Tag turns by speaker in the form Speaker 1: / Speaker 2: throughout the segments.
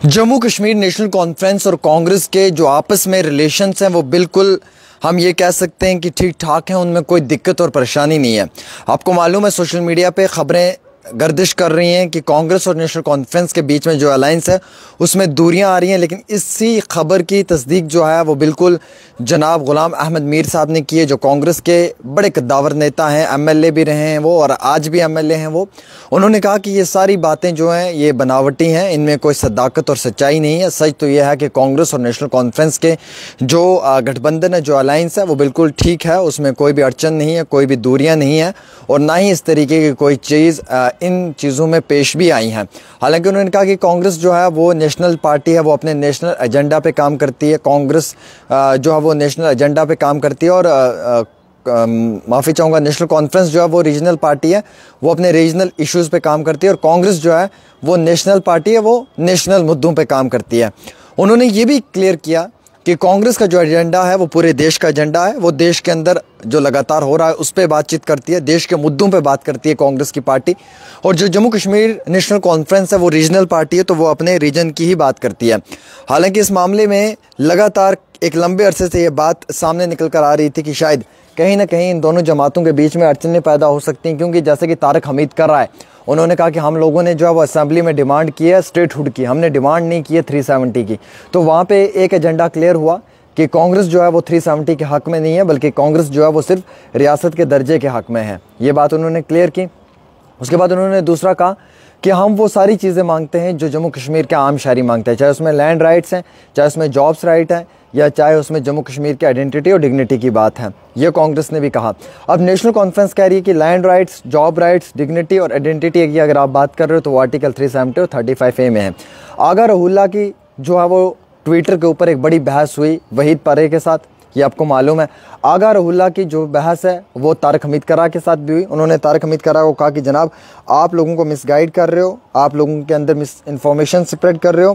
Speaker 1: Jammu Kashmir national conference और कांग्रेस के जो आपस में रिलेशंस हैं वो बिल्कुल हम ये कह सकते हैं कि ठीक ठाक हैं, उनमें कोई दिक्कत और परेशानी नहीं है। आपको मालूम है सोशल मीडिया पे ख़बरें गर्दिश कर रही हैं कि कांग्रेस और नेशनल कॉन्फ्रेंस के बीच में जो अलायंस है उसमें दूरियां आ रही हैं, लेकिन इसी खबर की तस्दीक जो है वो बिल्कुल जनाब ग़ुलाम अहमद मीर साहब ने की है, जो कांग्रेस के बड़े कद्दावर नेता हैं, एमएलए भी रहे हैं वो और आज भी एमएलए हैं वो। उन्होंने कहा कि ये सारी बातें जो हैं ये बनावटी हैं, इनमें कोई सदाकत और सच्चाई नहीं है। सच तो यह है कि कांग्रेस और नेशनल कॉन्फ्रेंस के जो गठबंधन है, जो अलायंस है वो बिल्कुल ठीक है, उसमें कोई भी अड़चन नहीं है, कोई भी दूरियाँ नहीं है और ना ही इस तरीके की कोई चीज़ इन चीज़ों में पेश भी आई हैं। हालांकि उन्होंने कहा कि कांग्रेस जो है वो नेशनल पार्टी है, वो अपने नेशनल एजेंडा पे काम करती है। कांग्रेस जो है वो नेशनल एजेंडा पे काम करती है और माफ़ी चाहूँगा, नेशनल कॉन्फ्रेंस जो है वो रीजनल पार्टी है, वो अपने रीजनल इश्यूज़ पे काम करती है और कांग्रेस जो है वो नेशनल पार्टी है, वो नेशनल मुद्दों पे काम करती है। उन्होंने ये भी क्लियर किया कि कांग्रेस का जो एजेंडा है वो पूरे देश का एजेंडा है, वो देश के अंदर जो लगातार हो रहा है उस पर बातचीत करती है, देश के मुद्दों पे बात करती है कांग्रेस की पार्टी। और जो जम्मू कश्मीर नेशनल कॉन्फ्रेंस है वो रीजनल पार्टी है, तो वो अपने रीजन की ही बात करती है। हालांकि इस मामले में लगातार एक लंबे अरसे से ये बात सामने निकल कर आ रही थी कि शायद कहीं ना कहीं इन दोनों जमातों के बीच में अड़चनें पैदा हो सकती हैं, क्योंकि जैसे कि तारिक हमीद कर रहा है, उन्होंने कहा कि हम लोगों ने जो है वो असेंबली में डिमांड की है स्टेटहुड की, हमने डिमांड नहीं की है 370 की। तो वहाँ पे एक एजेंडा क्लियर हुआ कि कांग्रेस जो है वो 370 के हक़ में नहीं है, बल्कि कांग्रेस जो है वो सिर्फ रियासत के दर्जे के हक़ में है। ये बात उन्होंने क्लियर की। उसके बाद उन्होंने दूसरा कहा कि हम वो सारी चीज़ें मांगते हैं जो जम्मू कश्मीर के आम शहरी मांगते हैं, चाहे उसमें लैंड राइट्स हैं, चाहे उसमें जॉब्स राइट हैं, या चाहे उसमें जम्मू कश्मीर की आइडेंटिटी और डिग्निटी की बात है। ये कांग्रेस ने भी कहा। अब नेशनल कॉन्फ्रेंस कह रही है कि land rights, job rights, dignity और आइडेंटिटी की अगर आप बात कर रहे हो तो वो आर्टिकल 370 और 35A में है। आगा रहुल्ला की जो है वो ट्विटर के ऊपर एक बड़ी बहस हुई वहीद पारे के साथ, ये आपको मालूम है। आगा रहुल्ला की जो बहस है वो तारिक हमीद करा के साथ भी हुई। उन्होंने तारिक हमीद करा को कहा कि जनाब आप लोगों को मिसगाइड कर रहे हो, आप लोगों के अंदर मिस इन्फॉर्मेशन स्प्रेड कर रहे हो,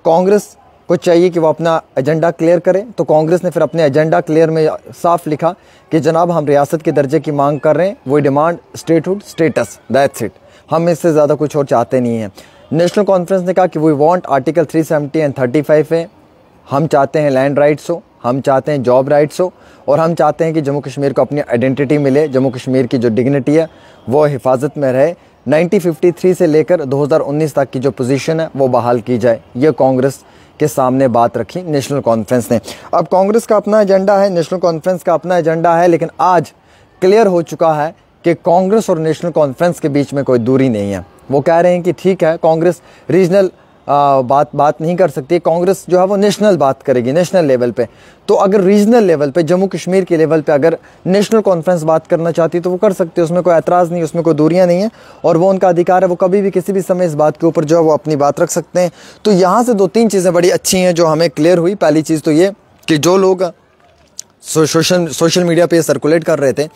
Speaker 1: कांग्रेस को चाहिए कि वो अपना एजेंडा क्लियर करे। तो कांग्रेस ने फिर अपने एजेंडा क्लियर में साफ लिखा कि जनाब हम रियासत के दर्जे की मांग कर रहे हैं, वो demand statehood status, that's it, हम इससे ज़्यादा कुछ और चाहते नहीं हैं। नेशनल कॉन्फ्रेंस ने कहा कि we want article 370 and 35A, हम चाहते हैं लैंड राइट्स हो, हम चाहते हैं जॉब राइट्स हो और हम चाहते हैं कि जम्मू कश्मीर को अपनी आइडेंटिटी मिले, जम्मू कश्मीर की जो डिग्निटी है वो हिफाजत में रहे, 1953 से लेकर 2019 तक की जो पोजीशन है वो बहाल की जाए। ये कांग्रेस के सामने बात रखी नेशनल कॉन्फ्रेंस ने। अब कांग्रेस का अपना एजेंडा है, नेशनल कॉन्फ्रेंस का अपना एजेंडा है, लेकिन आज क्लियर हो चुका है कि कांग्रेस और नेशनल कॉन्फ्रेंस के बीच में कोई दूरी नहीं है। वो कह रहे हैं कि ठीक है, कांग्रेस रीजनल बात नहीं कर सकती, कांग्रेस जो है वो नेशनल बात करेगी, नेशनल लेवल पे। तो अगर रीजनल लेवल पे, जम्मू कश्मीर के लेवल पे अगर नेशनल कॉन्फ्रेंस बात करना चाहती है तो वो कर सकती है, उसमें कोई एतराज़ नहीं, उसमें कोई दूरियां नहीं है और वो उनका अधिकार है, वो कभी भी किसी भी समय इस बात के ऊपर जो है वो अपनी बात रख सकते हैं। तो यहाँ से 2-3 चीज़ें बड़ी अच्छी हैं जो हमें क्लियर हुई। पहली चीज़ तो ये कि जो लोग सोशल मीडिया पर सर्कुलेट कर रहे थे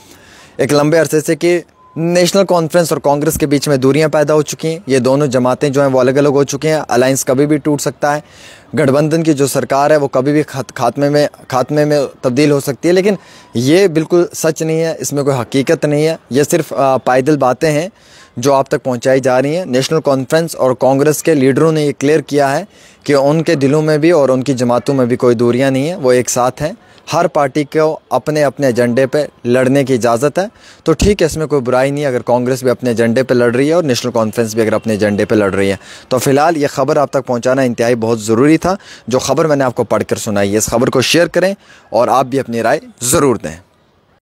Speaker 1: एक लंबे अरसे से कि नेशनल कॉन्फ्रेंस और कांग्रेस के बीच में दूरियां पैदा हो चुकी हैं, ये दोनों जमातें जो हैं वो अलग अलग हो चुकी हैं, अलायंस कभी भी टूट सकता है, गठबंधन की जो सरकार है वो कभी भी खात्मे में तब्दील हो सकती है। लेकिन ये बिल्कुल सच नहीं है, इसमें कोई हकीकत नहीं है, ये सिर्फ पायदल बातें हैं जो आप तक पहुंचाई जा रही हैं। नेशनल कॉन्फ्रेंस और कांग्रेस के लीडरों ने ये क्लियर किया है कि उनके दिलों में भी और उनकी जमातों में भी कोई दूरियां नहीं है, वो एक साथ हैं। हर पार्टी को अपने अपने एजेंडे पे लड़ने की इजाज़त है, तो ठीक है, इसमें कोई बुराई नहीं है अगर कांग्रेस भी अपने एजेंडे पे लड़ रही है और नेशनल कॉन्फ्रेंस भी अगर अपने एजेंडे पे लड़ रही है। तो फिलहाल ये खबर आप तक पहुंचाना इंतहाई बहुत ज़रूरी था। जो खबर मैंने आपको पढ़कर सुनाई है, इस खबर को शेयर करें और आप भी अपनी राय ज़रूर दें।